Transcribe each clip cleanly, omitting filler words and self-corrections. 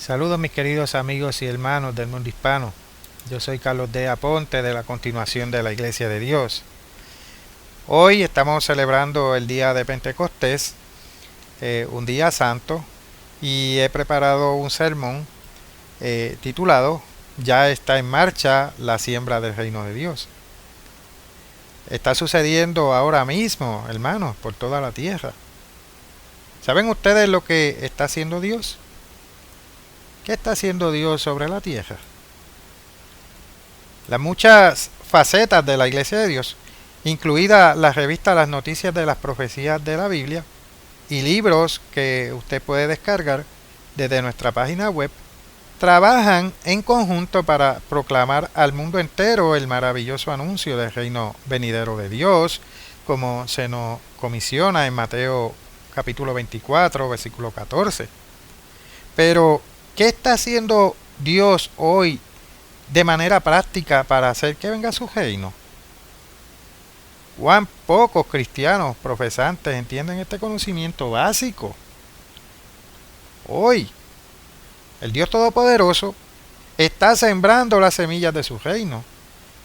Saludos mis queridos amigos y hermanos del mundo hispano. Yo soy Carlos D. Aponte de la continuación de la Iglesia de Dios. Hoy estamos celebrando el día de Pentecostés, un día santo, y he preparado un sermón titulado "Ya está en marcha la siembra del reino de Dios". Está sucediendo ahora mismo, hermanos, por toda la tierra. ¿Saben ustedes lo que está haciendo Dios? ¿Qué está haciendo Dios sobre la tierra? Las muchas facetas de la Iglesia de Dios, incluida la revista Las Noticias de las Profecías de la Biblia y libros que usted puede descargar desde nuestra página web, trabajan en conjunto para proclamar al mundo entero el maravilloso anuncio del reino venidero de Dios, como se nos comisiona en Mateo capítulo 24, versículo 14. Pero, ¿qué está haciendo Dios hoy de manera práctica para hacer que venga su reino? ¿Cuán pocos cristianos profesantes entienden este conocimiento básico? Hoy, el Dios Todopoderoso está sembrando las semillas de su reino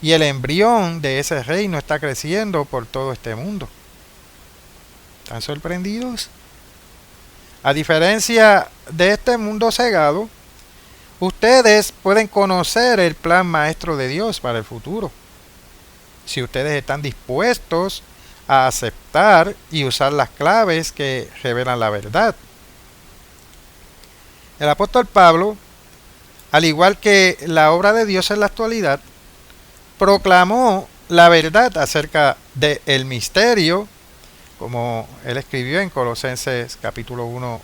y el embrión de ese reino está creciendo por todo este mundo. ¿Están sorprendidos? A diferencia de este mundo cegado, ustedes pueden conocer el plan maestro de Dios para el futuro, si ustedes están dispuestos a aceptar y usar las claves que revelan la verdad. El apóstol Pablo, al igual que la obra de Dios en la actualidad, proclamó la verdad acerca del misterio, como él escribió en Colosenses capítulo 1,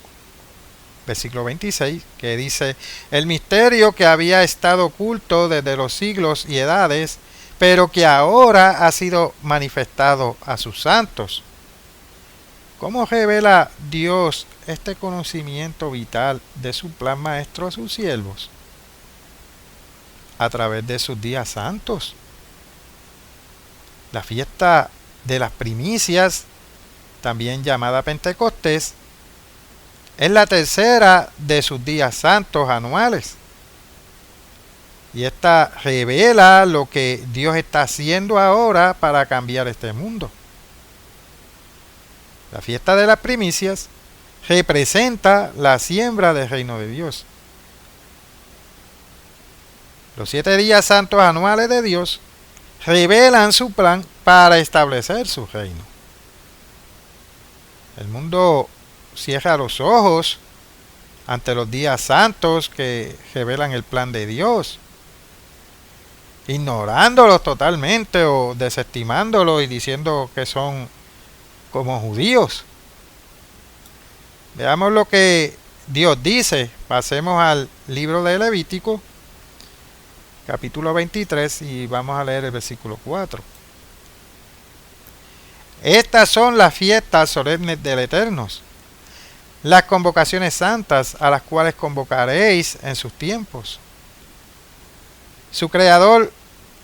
versículo 26, que dice: el misterio que había estado oculto desde los siglos y edades, pero que ahora ha sido manifestado a sus santos. ¿Cómo revela Dios este conocimiento vital de su plan maestro a sus siervos? A través de sus días santos. La fiesta de las primicias, también llamada Pentecostés, es la tercera de sus días santos anuales. Y esta revela lo que Dios está haciendo ahora para cambiar este mundo. La fiesta de las primicias representa la siembra del reino de Dios. Los 7 días santos anuales de Dios revelan su plan para establecer su reino. El mundo cierra los ojos ante los días santos que revelan el plan de Dios, ignorándolos totalmente o desestimándolos y diciendo que son como judíos. Veamos lo que Dios dice. Pasemos al libro de Levítico, capítulo 23, y vamos a leer el versículo 4. Estas son las fiestas solemnes del Eterno, las convocaciones santas a las cuales convocaréis en sus tiempos. Su creador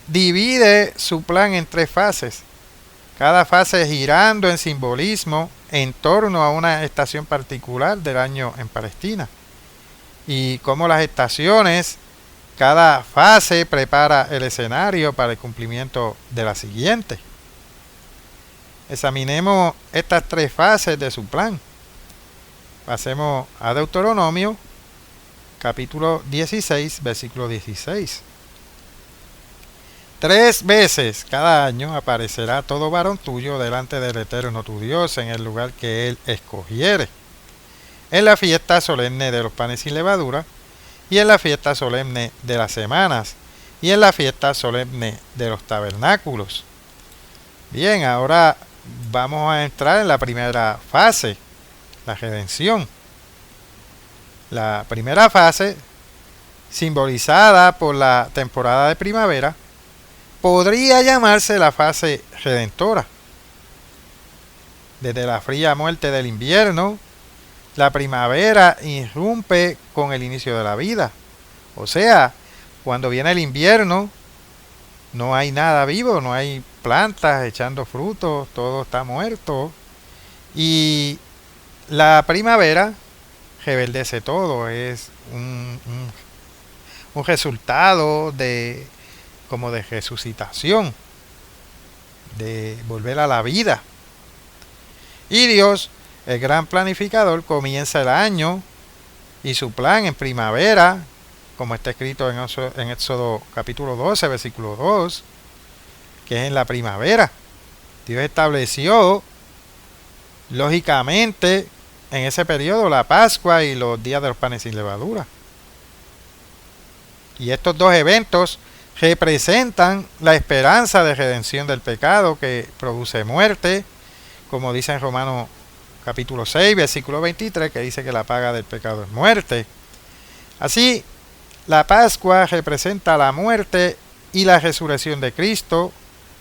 divide su plan en 3 fases, cada fase girando en simbolismo en torno a una estación particular del año en Palestina. Y como las estaciones, cada fase prepara el escenario para el cumplimiento de la siguiente. Examinemos estas 3 fases de su plan. Pasemos a Deuteronomio, capítulo 16, versículo 16. 3 veces cada año aparecerá todo varón tuyo delante del Eterno tu Dios en el lugar que él escogiere, en la fiesta solemne de los panes sin levadura, y en la fiesta solemne de las semanas, y en la fiesta solemne de los tabernáculos. Bien, ahora vamos a entrar en la primera fase, la redención. La primera fase, simbolizada por la temporada de primavera, podría llamarse la fase redentora. Desde la fría muerte del invierno, la primavera irrumpe con el inicio de la vida. O sea, cuando viene el invierno, no hay nada vivo, no hay plantas echando frutos, todo está muerto. Y la primavera rebeldece todo, es un resultado de como de resucitación, de volver a la vida. Y Dios, el gran planificador, comienza el año y su plan en primavera, como está escrito en Éxodo capítulo 12, versículo 2, que es en la primavera. Dios estableció, lógicamente, en ese periodo la Pascua y los días de los panes sin levadura. Y estos dos eventos representan la esperanza de redención del pecado que produce muerte, como dice en Romanos capítulo 6, versículo 23, que dice que la paga del pecado es muerte. Así, la Pascua representa la muerte y la resurrección de Cristo,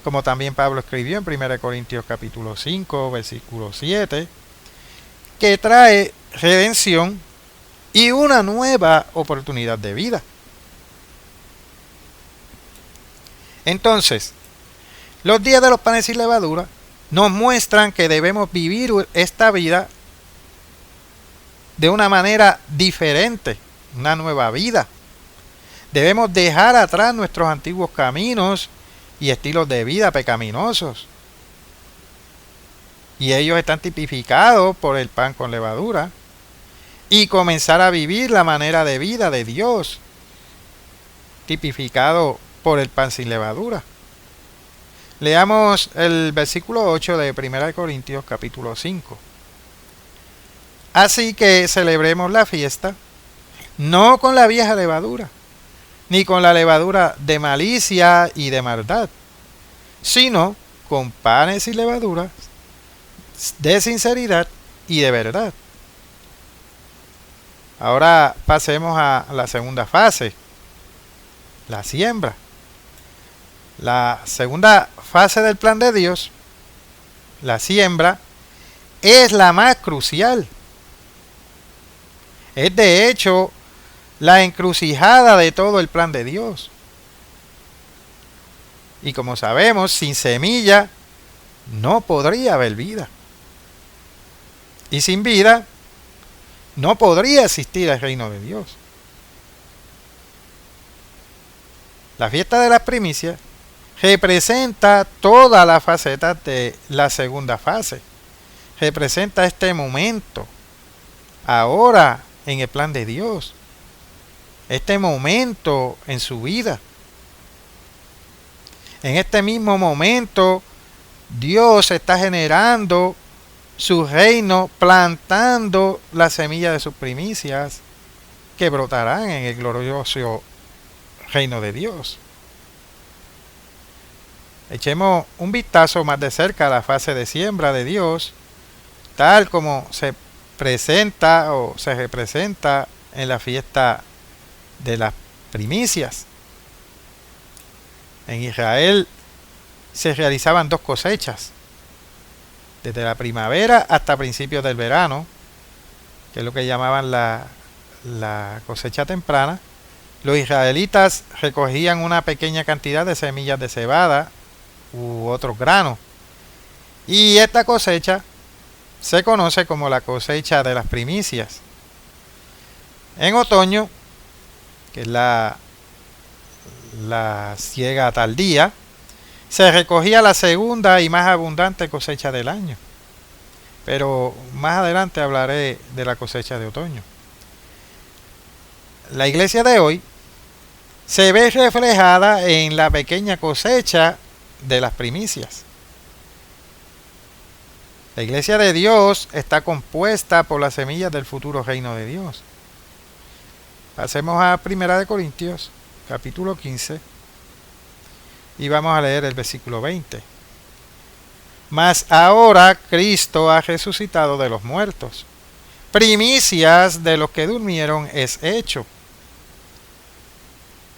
como también Pablo escribió en 1 Corintios capítulo 5, versículo 7, que trae redención y una nueva oportunidad de vida. Entonces, los días de los panes sin levadura nos muestran que debemos vivir esta vida de una manera diferente, una nueva vida. Debemos dejar atrás nuestros antiguos caminos y estilos de vida pecaminosos. Y ellos están tipificados por el pan con levadura. Y comenzar a vivir la manera de vida de Dios, tipificado por el pan sin levadura. Leamos el versículo 8 de 1 Corintios capítulo 5. Así que celebremos la fiesta, no con la vieja levadura, ni con la levadura de malicia y de maldad, sino con panes y levaduras de sinceridad y de verdad. Ahora pasemos a la segunda fase, la siembra. La segunda fase del plan de Dios, la siembra, es la más crucial. Es de hecho la encrucijada de todo el plan de Dios. Y como sabemos, sin semilla no podría haber vida. Y sin vida no podría existir el reino de Dios. La fiesta de las primicias representa todas las facetas de la segunda fase. Representa este momento, ahora en el plan de Dios. Este momento en su vida. En este mismo momento, Dios está generando su reino, plantando la semilla de sus primicias que brotarán en el glorioso reino de Dios. Echemos un vistazo más de cerca a la fase de siembra de Dios, tal como se presenta o se representa en la fiesta de las primicias. En Israel se realizaban dos cosechas, desde la primavera hasta principios del verano, que es lo que llamaban la cosecha temprana. Los israelitas recogían una pequeña cantidad de semillas de cebada u otros granos. Y esta cosecha se conoce como la cosecha de las primicias. En otoño, que es la siega tardía, se recogía la segunda y más abundante cosecha del año. Pero más adelante hablaré de la cosecha de otoño. La iglesia de hoy se ve reflejada en la pequeña cosecha de las primicias. La iglesia de Dios está compuesta por las semillas del futuro reino de Dios. Pasemos a 1 Corintios, capítulo 15, y vamos a leer el versículo 20. Mas ahora Cristo ha resucitado de los muertos. Primicias de los que durmieron es hecho.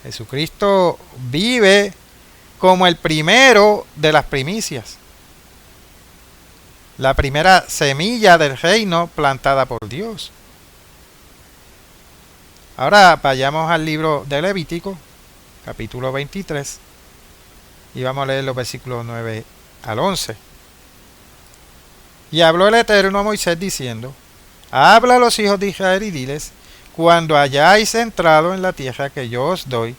Jesucristo vive como el primero de las primicias. La primera semilla del reino plantada por Dios. Ahora vayamos al libro de Levítico, capítulo 23, y vamos a leer los versículos 9 al 11. Y habló el Eterno a Moisés diciendo: habla a los hijos de Israel y diles: cuando hayáis entrado en la tierra que yo os doy,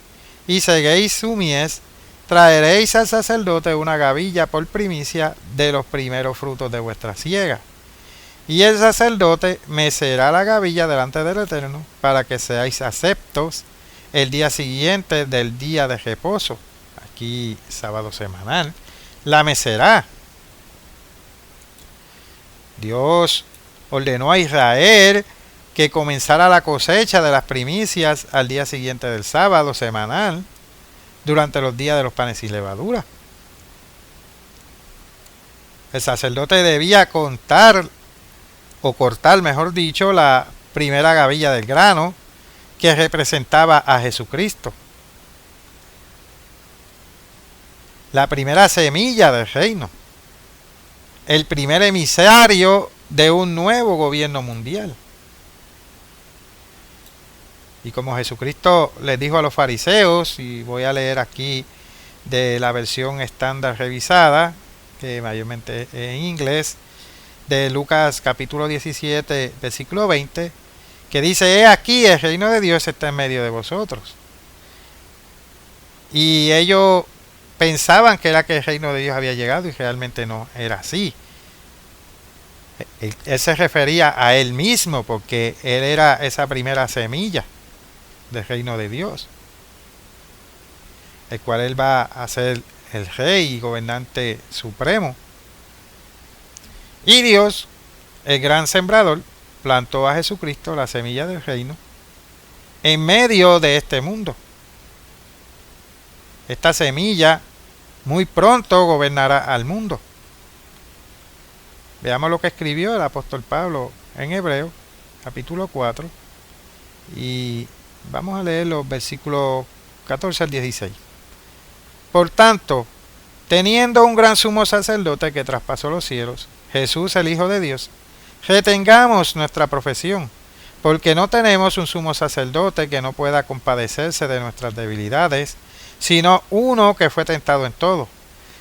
y seguéis su mies, traeréis al sacerdote una gavilla por primicia de los primeros frutos de vuestra siega. Y el sacerdote mecerá la gavilla delante del Eterno, para que seáis aceptos el día siguiente del día de reposo, aquí sábado semanal, la mecerá. Dios ordenó a Israel que comenzara la cosecha de las primicias al día siguiente del sábado semanal, durante los días de los panes sin levadura. El sacerdote debía contar, o cortar mejor dicho, la primera gavilla del grano, que representaba a Jesucristo, la primera semilla del reino, el primer emisario de un nuevo gobierno mundial. Y como Jesucristo les dijo a los fariseos, y voy a leer aquí de la versión estándar revisada, que mayormente es en inglés, de Lucas capítulo 17, versículo 20, que dice: he aquí, el reino de Dios está en medio de vosotros. Y ellos pensaban que era que el reino de Dios había llegado, y realmente no era así. Él se refería a él mismo, porque él era esa primera semilla del reino de Dios, el cual él va a ser el rey y gobernante supremo. Y Dios, el gran sembrador, plantó a Jesucristo, la semilla del reino, en medio de este mundo. Esta semilla muy pronto gobernará al mundo. Veamos lo que escribió el apóstol Pablo en Hebreos, capítulo 4, y vamos a leer los versículos 14 al 16. Por tanto, teniendo un gran sumo sacerdote que traspasó los cielos, Jesús el Hijo de Dios, retengamos nuestra profesión, porque no tenemos un sumo sacerdote que no pueda compadecerse de nuestras debilidades, sino uno que fue tentado en todo,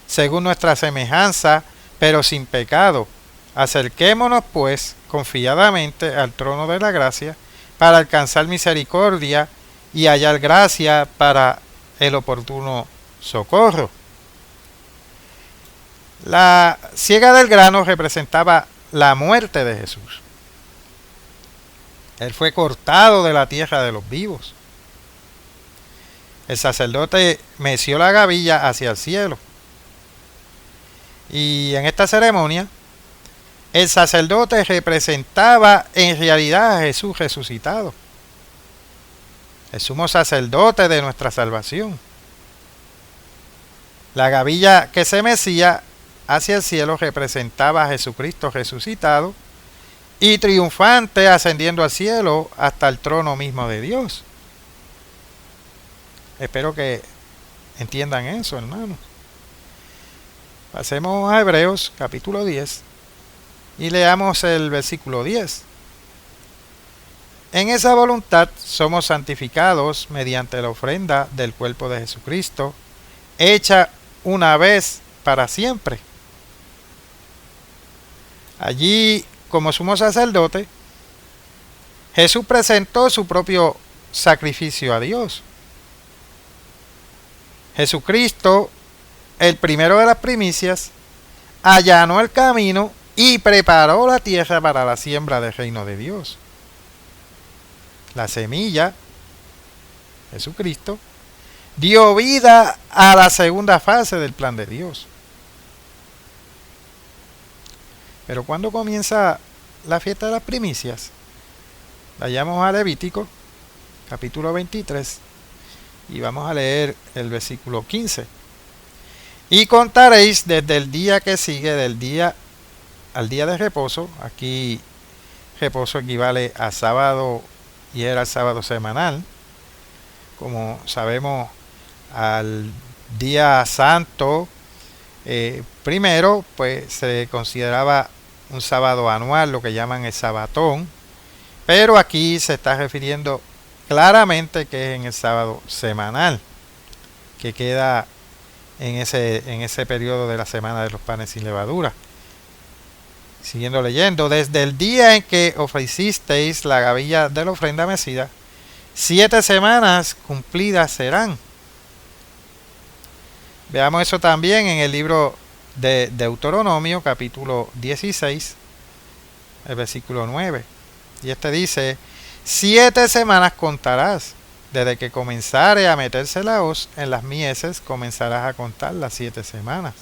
según nuestra semejanza, pero sin pecado. Acerquémonos pues confiadamente al trono de la gracia, para alcanzar misericordia y hallar gracia para el oportuno socorro. La siega del grano representaba la muerte de Jesús. Él fue cortado de la tierra de los vivos. El sacerdote meció la gavilla hacia el cielo. Y en esta ceremonia, el sacerdote representaba en realidad a Jesús resucitado, el sumo sacerdote de nuestra salvación. La gavilla que se mecía hacia el cielo representaba a Jesucristo resucitado y triunfante, ascendiendo al cielo hasta el trono mismo de Dios. Espero que entiendan eso, hermanos. Pasemos a Hebreos capítulo 10 y leamos el versículo 10. En esa voluntad somos santificados mediante la ofrenda del cuerpo de Jesucristo, hecha una vez para siempre. Allí, como sumo sacerdote, Jesús presentó su propio sacrificio a Dios. Jesucristo, el primero de las primicias, allanó el camino y preparó la tierra para la siembra del reino de Dios. La semilla, Jesucristo, dio vida a la segunda fase del plan de Dios. Pero ¿cuándo comienza la fiesta de las primicias? Vayamos a Levítico, capítulo 23, y vamos a leer el versículo 15. Y contaréis desde el día que sigue del día al día de reposo. Aquí reposo equivale a sábado y era el sábado semanal. Como sabemos, al día santo primero, pues se consideraba un sábado anual, lo que llaman el sabatón, pero aquí se está refiriendo claramente que es en el sábado semanal, que queda en ese periodo de la semana de los panes sin levadura. Siguiendo leyendo, desde el día en que ofrecisteis la gavilla de la ofrenda mecida, 7 semanas cumplidas serán. Veamos eso también en el libro de Deuteronomio, capítulo 16, el versículo 9. Y este dice, 7 semanas contarás, desde que comenzare a meterse la hoz en las mieses, comenzarás a contar las 7 semanas.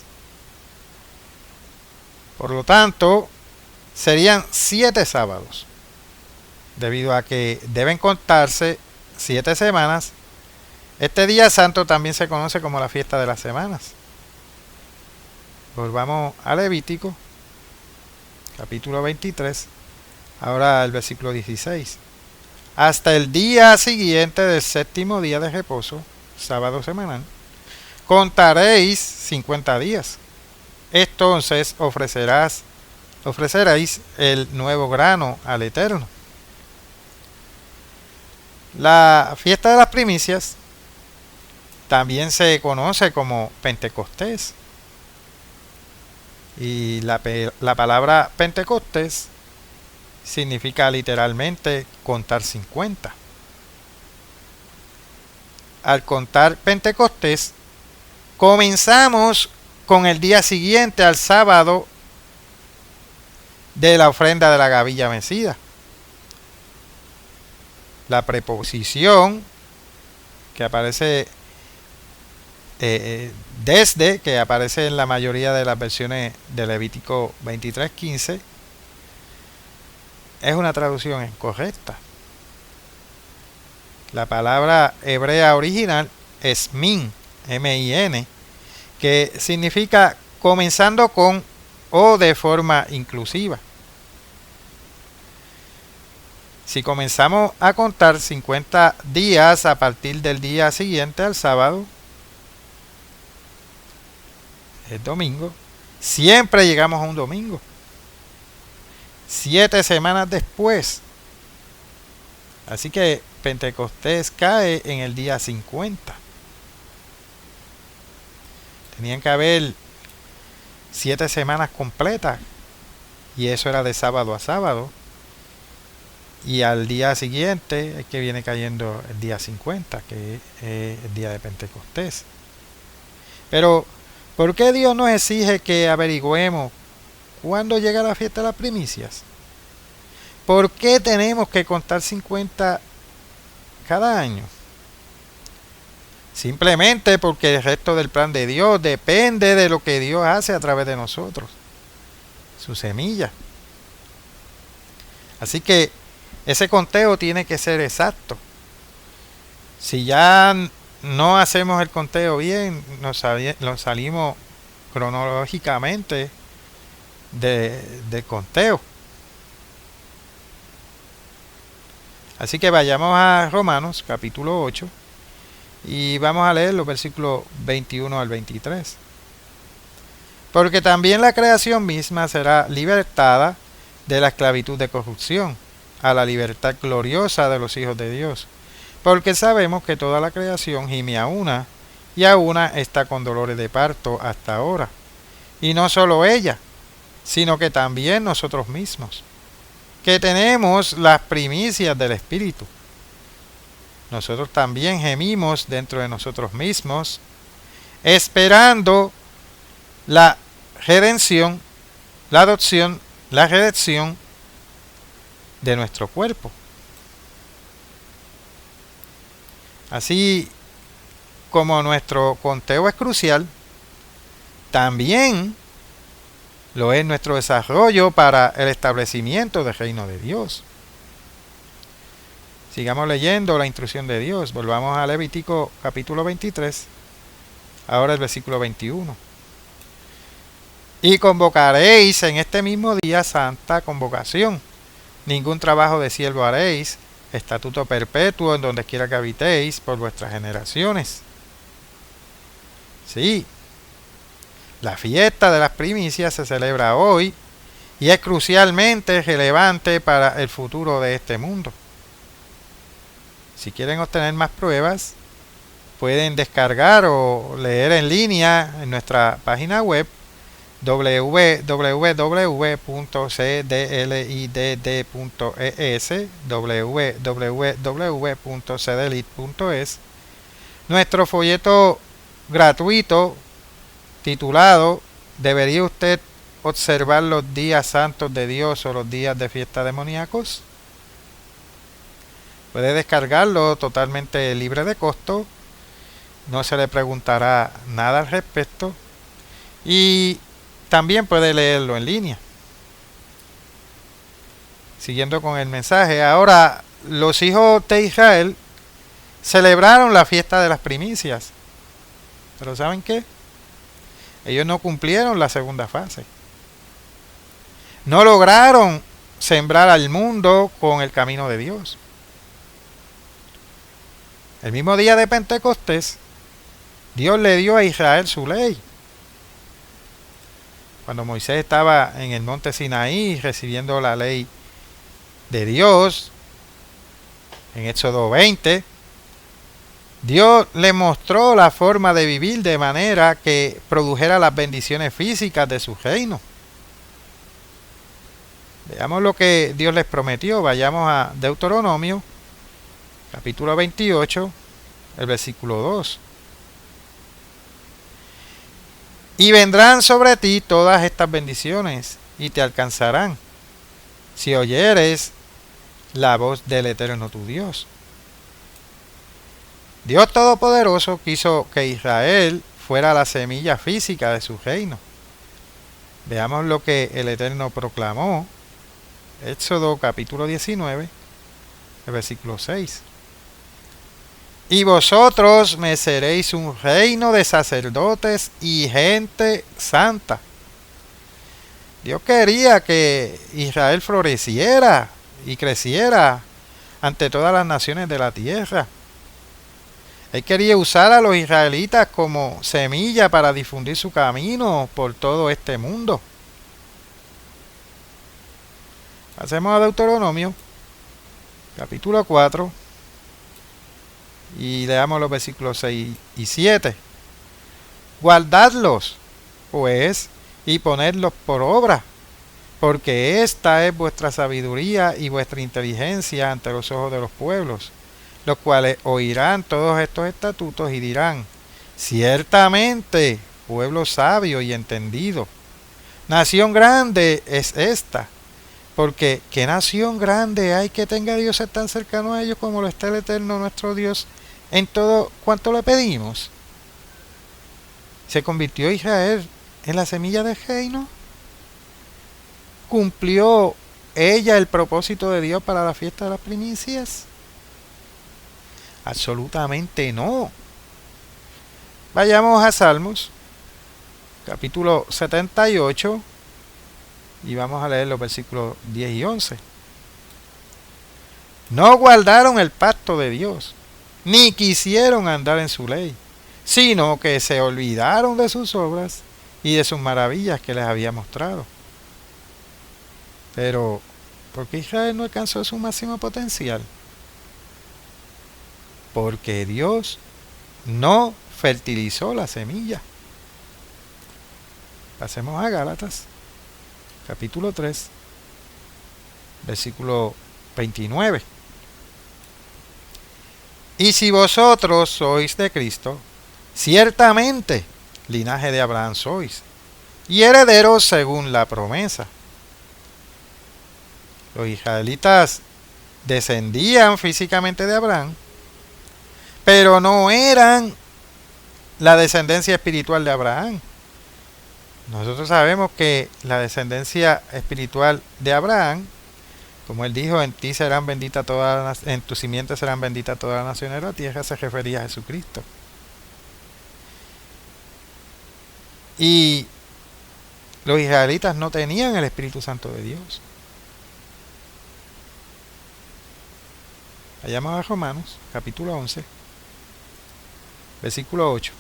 Por lo tanto, serían 7 sábados, debido a que deben contarse 7 semanas. Este día santo también se conoce como la fiesta de las semanas. Volvamos a Levítico, capítulo 23, ahora el versículo 16. Hasta el día siguiente del 7º día de reposo, sábado semanal, contaréis 50 días. Entonces ofreceréis el nuevo grano al Eterno. La fiesta de las primicias también se conoce como Pentecostés. Y la palabra Pentecostés significa literalmente contar 50. Al contar Pentecostés, comenzamos con el día siguiente al sábado de la ofrenda de la gavilla mecida. La preposición que aparece desde, que aparece en la mayoría de las versiones de Levítico 23:15, es una traducción incorrecta. La palabra hebrea original es min, M-I-N, que significa comenzando con o de forma inclusiva. Si comenzamos a contar 50 días a partir del día siguiente al sábado, el domingo, siempre llegamos a un domingo. 7 semanas después. Así que Pentecostés cae en el día 50. Tenían que haber 7 semanas completas. Y eso era de sábado a sábado. Y al día siguiente es que viene cayendo el día 50, que es el día de Pentecostés. Pero, ¿por qué Dios nos exige que averigüemos cuándo llega la fiesta de las primicias? ¿Por qué tenemos que contar 50 cada año? Simplemente porque el resto del plan de Dios depende de lo que Dios hace a través de nosotros, su semilla. Así que ese conteo tiene que ser exacto. Si ya no hacemos el conteo bien, nos salimos cronológicamente del conteo. Así que vayamos a Romanos capítulo 8 y vamos a leer los versículos 21 al 23. Porque también la creación misma será libertada de la esclavitud de corrupción a la libertad gloriosa de los hijos de Dios. Porque sabemos que toda la creación gime a una, y a una está con dolores de parto hasta ahora. Y no solo ella, sino que también nosotros mismos, que tenemos las primicias del Espíritu. Nosotros también gemimos dentro de nosotros mismos, esperando la redención, la adopción, la redención de nuestro cuerpo. Así como nuestro conteo es crucial, también lo es nuestro desarrollo para el establecimiento del reino de Dios. Sigamos leyendo la instrucción de Dios. Volvamos a Levítico capítulo 23, ahora el versículo 21. Y convocaréis en este mismo día santa convocación. Ningún trabajo de siervo haréis, estatuto perpetuo en donde quiera que habitéis por vuestras generaciones. Sí, la fiesta de las primicias se celebra hoy y es crucialmente relevante para el futuro de este mundo. Si quieren obtener más pruebas, pueden descargar o leer en línea en nuestra página web www.cdlidd.es, www.cdlit.es, nuestro folleto gratuito titulado ¿Debería usted observar los días santos de Dios o los días de fiesta demoníacos? Puede descargarlo totalmente libre de costo, no se le preguntará nada al respecto y también puede leerlo en línea. Siguiendo con el mensaje, ahora los hijos de Israel celebraron la fiesta de las primicias, pero ¿saben qué? Ellos no cumplieron la segunda fase. No lograron sembrar al mundo con el camino de Dios. El mismo día de Pentecostés, Dios le dio a Israel su ley. Cuando Moisés estaba en el monte Sinaí recibiendo la ley de Dios, en Éxodo 20, Dios le mostró la forma de vivir de manera que produjera las bendiciones físicas de su reino. Veamos lo que Dios les prometió. Vayamos a Deuteronomio, capítulo 28, el versículo 2. Y vendrán sobre ti todas estas bendiciones y te alcanzarán si oyeres la voz del Eterno tu Dios. Dios Todopoderoso quiso que Israel fuera la semilla física de su reino. Veamos lo que el Eterno proclamó. Éxodo capítulo 19, el versículo 6. Y vosotros me seréis un reino de sacerdotes y gente santa. Dios quería que Israel floreciera y creciera ante todas las naciones de la tierra. Él quería usar a los israelitas como semilla para difundir su camino por todo este mundo. Hacemos a Deuteronomio, capítulo 4, y leamos los versículos 6 y 7. Guardadlos, pues, y ponedlos por obra, porque esta es vuestra sabiduría y vuestra inteligencia ante los ojos de los pueblos, los cuales oirán todos estos estatutos y dirán: ciertamente, pueblo sabio y entendido, nación grande es esta, porque ¿qué nación grande hay que tenga dioses tan cercanos a ellos como lo está el Eterno nuestro Dios en todo cuanto le pedimos? ¿Se convirtió Israel en la semilla del reino? ¿Cumplió ella el propósito de Dios para la fiesta de las primicias? Absolutamente no. Vayamos a Salmos, capítulo 78, y vamos a leer los versículos 10 y 11. No guardaron el pacto de Dios, ni quisieron andar en su ley, sino que se olvidaron de sus obras y de sus maravillas que les había mostrado. Pero, ¿por qué Israel no alcanzó su máximo potencial? Porque Dios no fertilizó la semilla. Pasemos a Gálatas, capítulo 3, versículo 29. Y si vosotros sois de Cristo, ciertamente linaje de Abraham sois, y herederos según la promesa. Los israelitas descendían físicamente de Abraham, pero no eran la descendencia espiritual de Abraham. Nosotros sabemos que la descendencia espiritual de Abraham, como él dijo, en ti serán benditas todas, en tu simiente serán benditas todas las naciones de la tierra, se refería a Jesucristo. Y los israelitas no tenían el Espíritu Santo de Dios. Vayamos a Romanos, capítulo 11, versículo 8.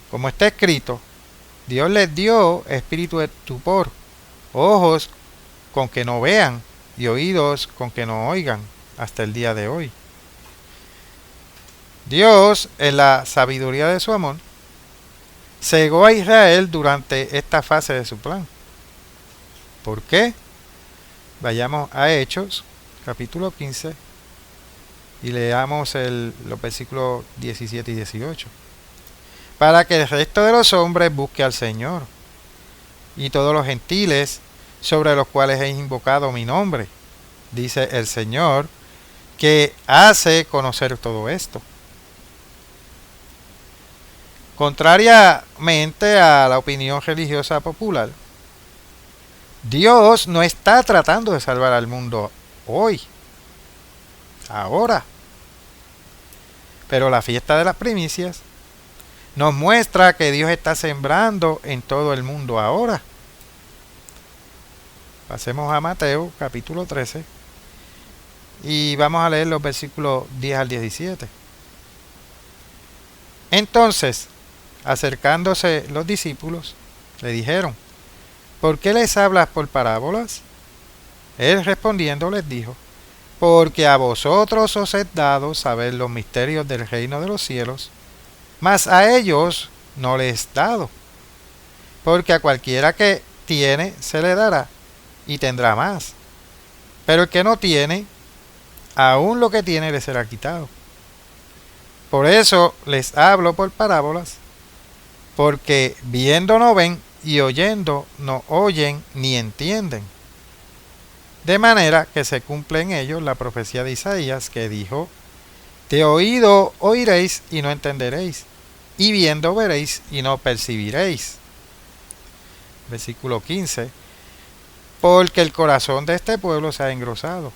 Como está escrito, Dios les dio espíritu de estupor, ojos con que no vean y oídos con que no oigan hasta el día de hoy. Dios, en la sabiduría de su amor, cegó a Israel durante esta fase de su plan. ¿Por qué? Vayamos a Hechos, capítulo 15, y leamos los versículos 17 y 18. Para que el resto de los hombres busque al Señor, y todos los gentiles sobre los cuales he invocado mi nombre, dice el Señor, que hace conocer todo esto. Contrariamente a la opinión religiosa popular, Dios no está tratando de salvar al mundo hoy, ahora. Pero la fiesta de las primicias nos muestra que Dios está sembrando en todo el mundo ahora. Pasemos a Mateo capítulo 13 y vamos a leer los versículos 10 al 17. Entonces, acercándose los discípulos, le dijeron: ¿por qué les hablas por parábolas? Él respondiendo les dijo: porque a vosotros os es dado saber los misterios del reino de los cielos, mas a ellos no les es dado. Porque a cualquiera que tiene se le dará, y tendrá más. Pero el que no tiene, aún lo que tiene le será quitado. Por eso les hablo por parábolas, porque viendo no ven, y oyendo no oyen ni entienden. De manera que se cumple en ellos la profecía de Isaías, que dijo: de oído oiréis y no entenderéis, y viendo veréis y no percibiréis. Versículo 15. Porque el corazón de este pueblo se ha engrosado,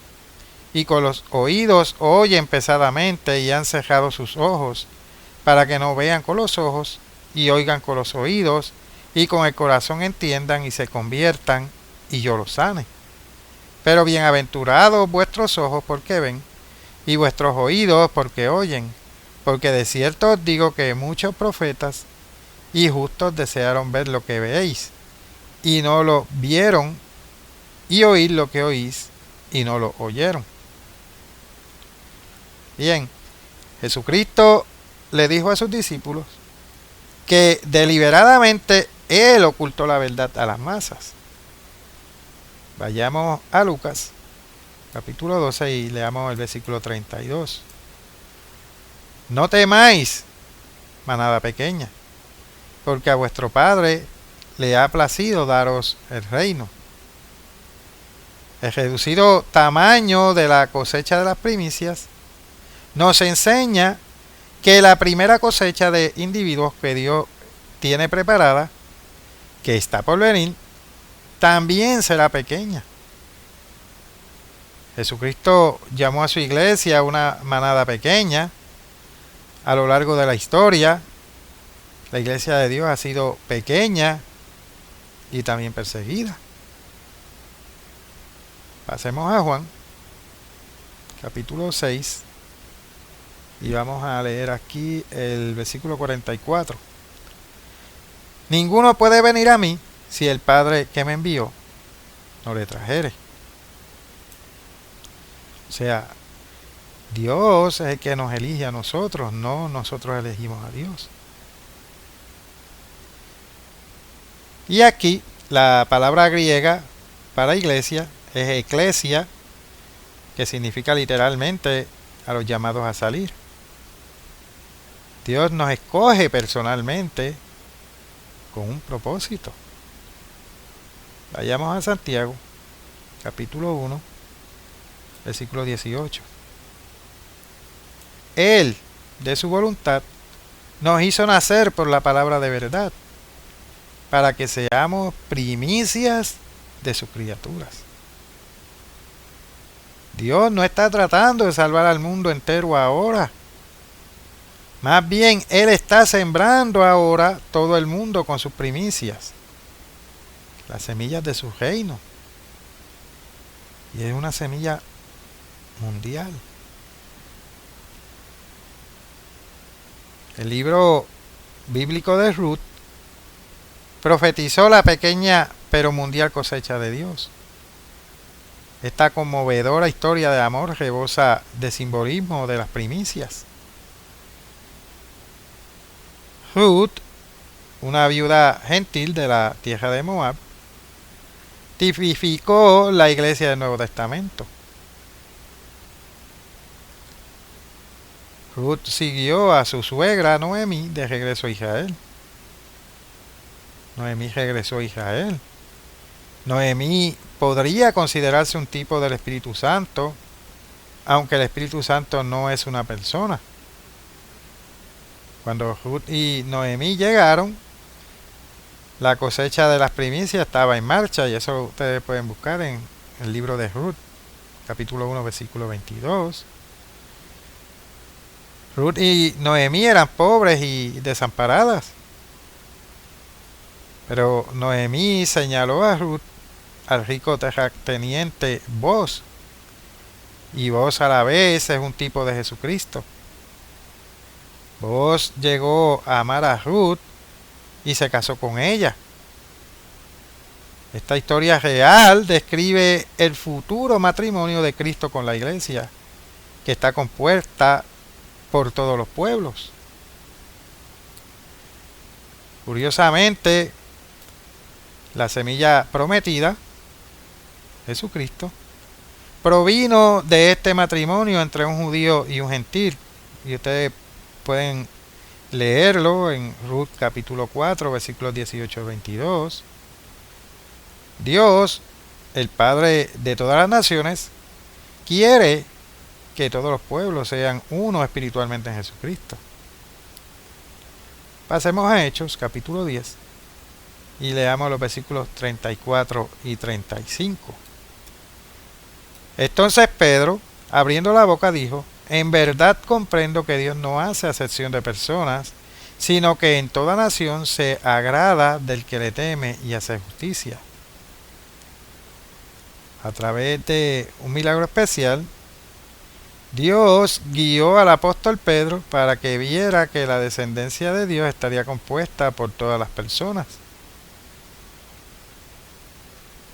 y con los oídos oyen pesadamente, y han cerrado sus ojos, para que no vean con los ojos, y oigan con los oídos, y con el corazón entiendan y se conviertan, y yo los sane. Pero bienaventurados vuestros ojos porque ven, y vuestros oídos porque oyen, porque de cierto os digo que muchos profetas y justos desearon ver lo que veéis, y no lo vieron, y oír lo que oís, y no lo oyeron. Bien, Jesucristo le dijo a sus discípulos que deliberadamente Él ocultó la verdad a las masas. Vayamos a Lucas, capítulo 12, y leamos el versículo 32. No temáis, manada pequeña, porque a vuestro Padre le ha placido daros el reino. El reducido tamaño de la cosecha de las primicias nos enseña que la primera cosecha de individuos que Dios tiene preparada, que está por venir, también será pequeña. Jesucristo llamó a su iglesia una manada pequeña. A lo largo de la historia, la iglesia de Dios ha sido pequeña y también perseguida. Pasemos a Juan, capítulo 6, y vamos a leer aquí el versículo 44. Ninguno puede venir a mí si el Padre que me envió no le trajere. O sea, Dios es el que nos elige a nosotros, no nosotros elegimos a Dios. Y aquí la palabra griega para iglesia es eclesia, que significa literalmente a los llamados a salir. Dios nos escoge personalmente con un propósito. Vayamos a Santiago, capítulo 1, versículo 18. Él, de su voluntad, nos hizo nacer por la palabra de verdad, para que seamos primicias de sus criaturas. Dios no está tratando de salvar al mundo entero ahora. Más bien, Él está sembrando ahora todo el mundo con sus primicias, las semillas de su reino. Y es una semilla mundial. El libro bíblico de Ruth profetizó la pequeña pero mundial cosecha de Dios. Esta conmovedora historia de amor rebosa de simbolismo de las primicias. Ruth, una viuda gentil de la tierra de Moab, tipificó la iglesia del Nuevo Testamento. Ruth siguió a su suegra Noemí de regreso a Israel. Noemí regresó a Israel. Noemí podría considerarse un tipo del Espíritu Santo, aunque el Espíritu Santo no es una persona. Cuando Ruth y Noemí llegaron, la cosecha de las primicias estaba en marcha, y eso ustedes pueden buscar en el libro de Ruth, capítulo 1, versículo 22. Ruth y Noemí eran pobres y desamparadas, pero Noemí señaló a Ruth al rico terrateniente Boaz, y Boaz a la vez es un tipo de Jesucristo. Boaz llegó a amar a Ruth y se casó con ella. Esta historia real describe el futuro matrimonio de Cristo con la iglesia, que está compuesta por todos los pueblos. Curiosamente, la semilla prometida, Jesucristo, provino de este matrimonio entre un judío y un gentil. Y ustedes pueden leerlo en Ruth capítulo 4, versículos 18 al 22. Dios, el Padre de todas las naciones, quiere que todos los pueblos sean uno espiritualmente en Jesucristo. Pasemos a Hechos capítulo 10 y leamos los versículos 34 y 35. Entonces Pedro, abriendo la boca, dijo: en verdad comprendo que Dios no hace acepción de personas, sino que en toda nación se agrada del que le teme y hace justicia. A través de un milagro especial, Dios guió al apóstol Pedro para que viera que la descendencia de Dios estaría compuesta por todas las personas.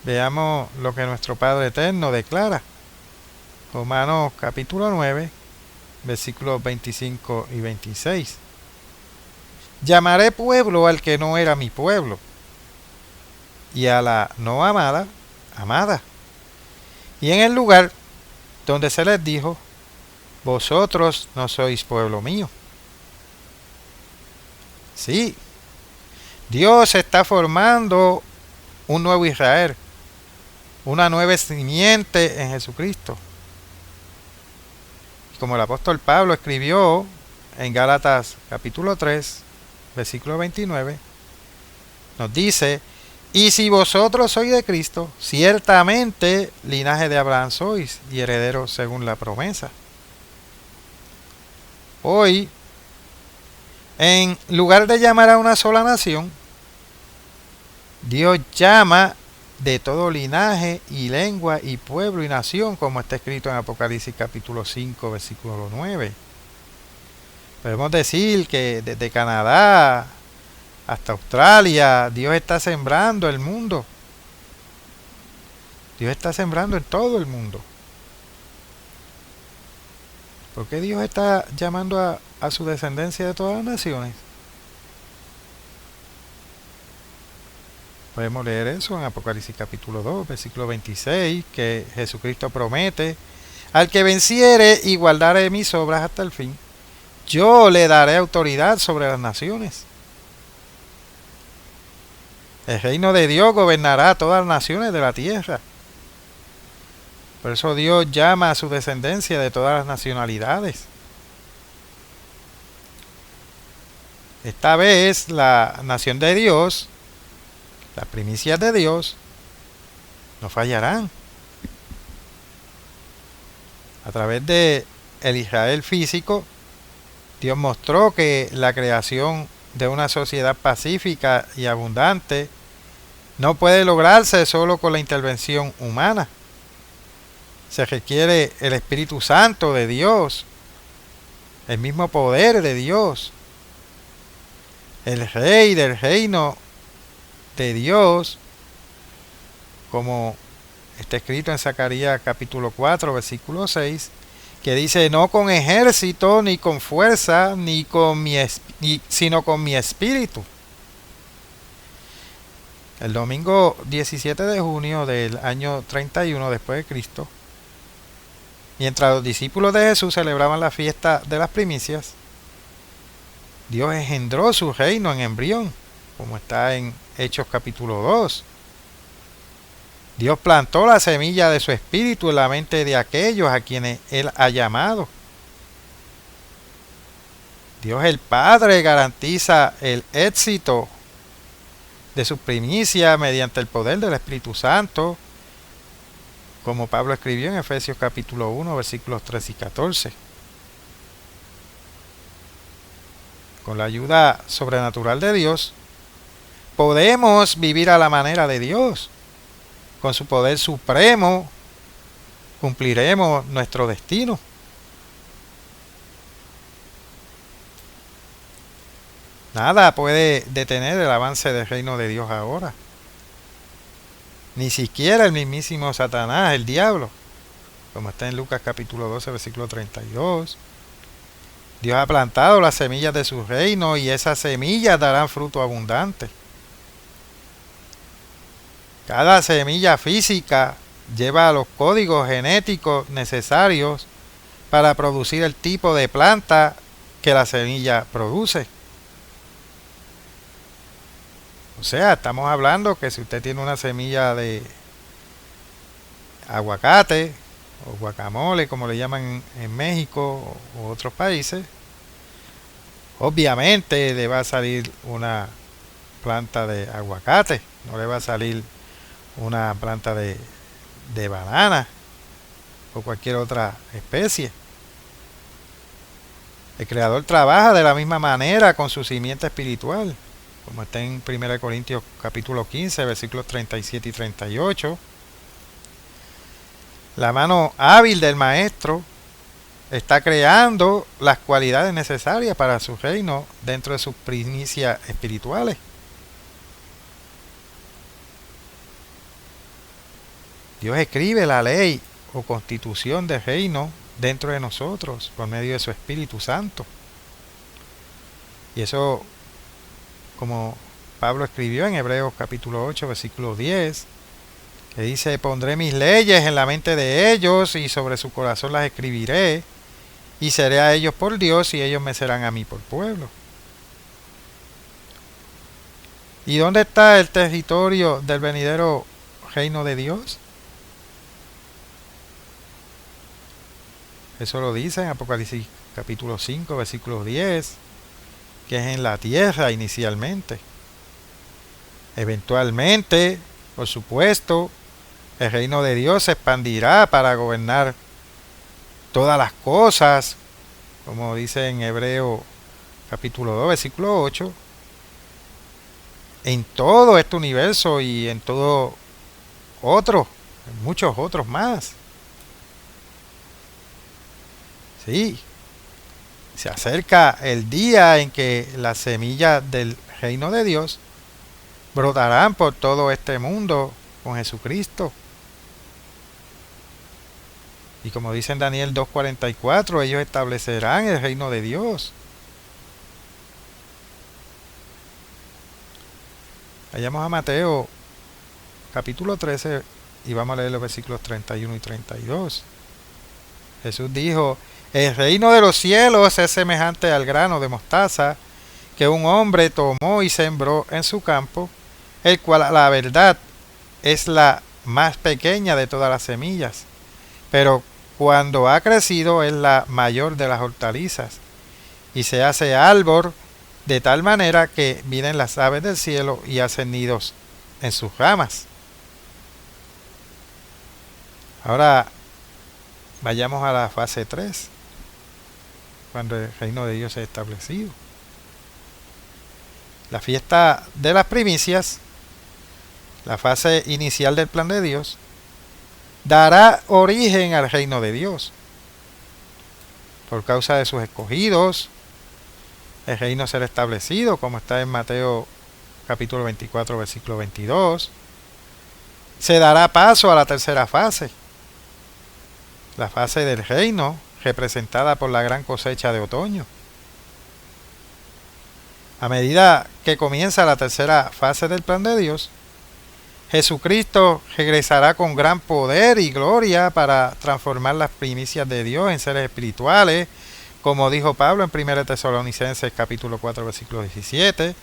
Veamos lo que nuestro Padre Eterno declara. Romanos capítulo 9, versículos 25 y 26. Llamaré pueblo al que no era mi pueblo, y a la no amada, amada. Y en el lugar donde se les dijo: vosotros no sois pueblo mío. Sí, Dios está formando un nuevo Israel, una nueva simiente en Jesucristo. Como el apóstol Pablo escribió en Gálatas capítulo 3, versículo 29, nos dice: y si vosotros sois de Cristo, ciertamente linaje de Abraham sois, y herederos según la promesa. Hoy, en lugar de llamar a una sola nación, Dios llama de todo linaje y lengua y pueblo y nación, como está escrito en Apocalipsis capítulo 5, versículo 9. Podemos decir que desde Canadá hasta Australia, Dios está sembrando el mundo. Dios está sembrando en todo el mundo. ¿Por qué Dios está llamando a su descendencia de todas las naciones? Podemos leer eso en Apocalipsis capítulo 2, versículo 26, que Jesucristo promete: al que venciere y guardare mis obras hasta el fin, yo le daré autoridad sobre las naciones. El reino de Dios gobernará a todas las naciones de la tierra. Por eso Dios llama a su descendencia de todas las nacionalidades. Esta vez la nación de Dios, las primicias de Dios, no fallarán. A través de el Israel físico, Dios mostró que la creación de una sociedad pacífica y abundante no puede lograrse solo con la intervención humana. Se requiere el Espíritu Santo de Dios, el mismo poder de Dios, el Rey del reino de Dios, como está escrito en Zacarías capítulo 4, versículo 6, que dice: no con ejército, ni con fuerza, sino con mi espíritu. El domingo 17 de junio del año 31 después de Cristo, mientras los discípulos de Jesús celebraban la fiesta de las primicias, Dios engendró su reino en embrión, como está en Hechos capítulo 2. Dios plantó la semilla de su espíritu en la mente de aquellos a quienes Él ha llamado. Dios el Padre garantiza el éxito de sus primicias mediante el poder del Espíritu Santo, como Pablo escribió en Efesios capítulo 1, versículos 13 y 14. Con la ayuda sobrenatural de Dios, podemos vivir a la manera de Dios. Con su poder supremo, cumpliremos nuestro destino. Nada puede detener el avance del reino de Dios ahora. Ni siquiera el mismísimo Satanás, el diablo, como está en Lucas capítulo 12, versículo 32. Dios ha plantado las semillas de su reino y esas semillas darán fruto abundante. Cada semilla física lleva los códigos genéticos necesarios para producir el tipo de planta que la semilla produce. O sea, estamos hablando que si usted tiene una semilla de aguacate o guacamole, como le llaman en México o otros países, obviamente le va a salir una planta de aguacate, no le va a salir una planta de banana o cualquier otra especie. El Creador trabaja de la misma manera con su simiente espiritual, como está en 1 Corintios capítulo 15, versículos 37 y 38. La mano hábil del Maestro está creando las cualidades necesarias para su reino dentro de sus primicias espirituales. Dios escribe la ley o constitución del reino dentro de nosotros por medio de su Espíritu Santo. Y eso, como Pablo escribió en Hebreos capítulo 8, versículo 10, que dice: pondré mis leyes en la mente de ellos y sobre su corazón las escribiré, y seré a ellos por Dios y ellos me serán a mí por pueblo. ¿Y dónde está el territorio del venidero reino de Dios? Eso lo dice en Apocalipsis capítulo 5, versículo 10, que es en la tierra inicialmente. Eventualmente, por supuesto, el reino de Dios se expandirá para gobernar todas las cosas, como dice en Hebreo capítulo 2, versículo 8, en todo este universo y en todo otro, en muchos otros más. Sí, se acerca el día en que las semillas del reino de Dios brotarán por todo este mundo con Jesucristo. Y como dice en Daniel 2:44, ellos establecerán el reino de Dios. Vayamos a Mateo capítulo 13 y vamos a leer los versículos 31 y 32. Jesús dijo: el reino de los cielos es semejante al grano de mostaza que un hombre tomó y sembró en su campo, el cual a la verdad es la más pequeña de todas las semillas, pero cuando ha crecido es la mayor de las hortalizas, y se hace árbol de tal manera que vienen las aves del cielo y hacen nidos en sus ramas. Ahora vayamos a la fase 3, cuando el reino de Dios es establecido. La fiesta de las primicias, la fase inicial del plan de Dios, dará origen al reino de Dios. Por causa de sus escogidos, el reino será establecido, como está en Mateo capítulo 24, versículo 22. Se dará paso a la tercera fase, la fase del reino, representada por la gran cosecha de otoño. A medida que comienza la tercera fase del plan de Dios, Jesucristo regresará con gran poder y gloria para transformar las primicias de Dios en seres espirituales, como dijo Pablo en 1 Tesalonicenses capítulo 4 versículo 17.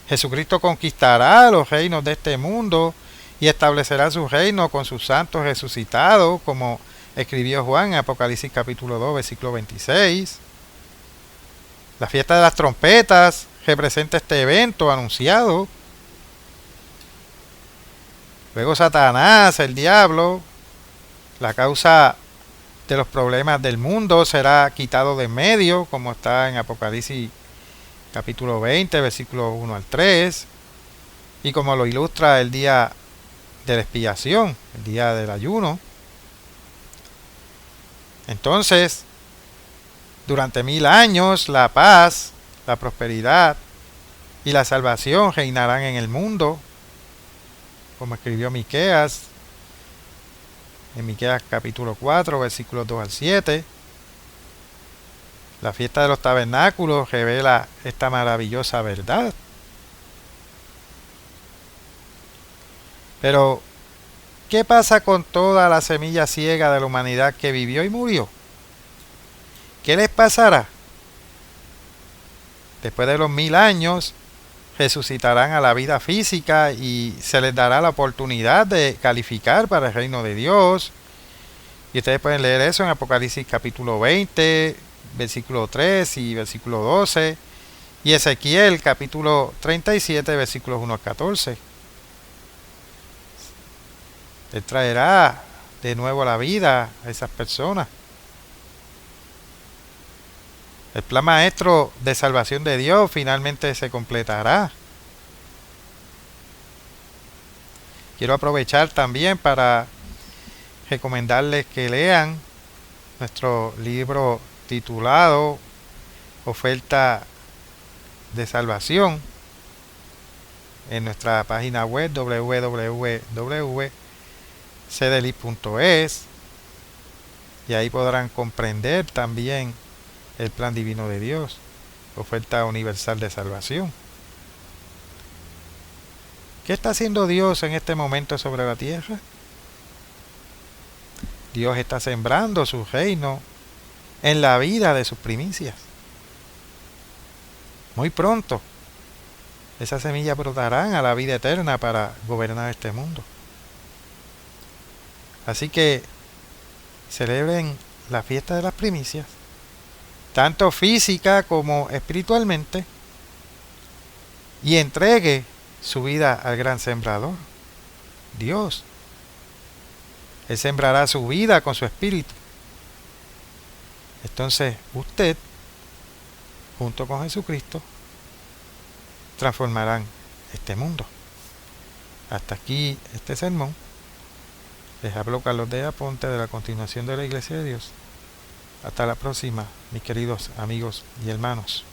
Jesucristo conquistará los reinos de este mundo y establecerá su reino con sus santos resucitados, como escribió Juan en Apocalipsis capítulo 2 versículo 26. La fiesta de las trompetas representa este evento anunciado. Luego Satanás, el diablo, la causa de los problemas del mundo, será quitado de en medio, como está en Apocalipsis capítulo 20, versículos 1 al 3, y como lo ilustra el día de la expiación, el día del ayuno. Entonces, durante 1000 años, la paz, la prosperidad y la salvación reinarán en el mundo, como escribió Miqueas en Miqueas capítulo 4, versículos 2 al 7. La fiesta de los tabernáculos revela esta maravillosa verdad. Pero, ¿qué pasa con toda la semilla ciega de la humanidad que vivió y murió? ¿Qué les pasará? Después de los 1000 años, resucitarán a la vida física y se les dará la oportunidad de calificar para el reino de Dios. Y ustedes pueden leer eso en Apocalipsis capítulo 20, versículo 3 y versículo 12, y Ezequiel capítulo 37, versículos 1 al 14. Él traerá de nuevo a la vida a esas personas. El plan maestro de salvación de Dios finalmente se completará. Quiero aprovechar también para recomendarles que lean nuestro libro titulado Oferta de Salvación en nuestra página web www.cdli.es, y ahí podrán comprender también el plan divino de Dios, oferta universal de salvación. ¿Qué está haciendo Dios en este momento sobre la tierra? Dios está sembrando su reino en la vida de sus primicias. Muy pronto, esas semillas brotarán a la vida eterna para gobernar este mundo. Así que celebren la fiesta de las primicias, tanto física como espiritualmente, y entregue su vida al gran sembrador, Dios. Él sembrará su vida con su espíritu. Entonces usted, junto con Jesucristo, transformarán este mundo. Hasta aquí este sermón. Les habló Carlos de Aponte de la Continuación de la Iglesia de Dios. Hasta la próxima, mis queridos amigos y hermanos.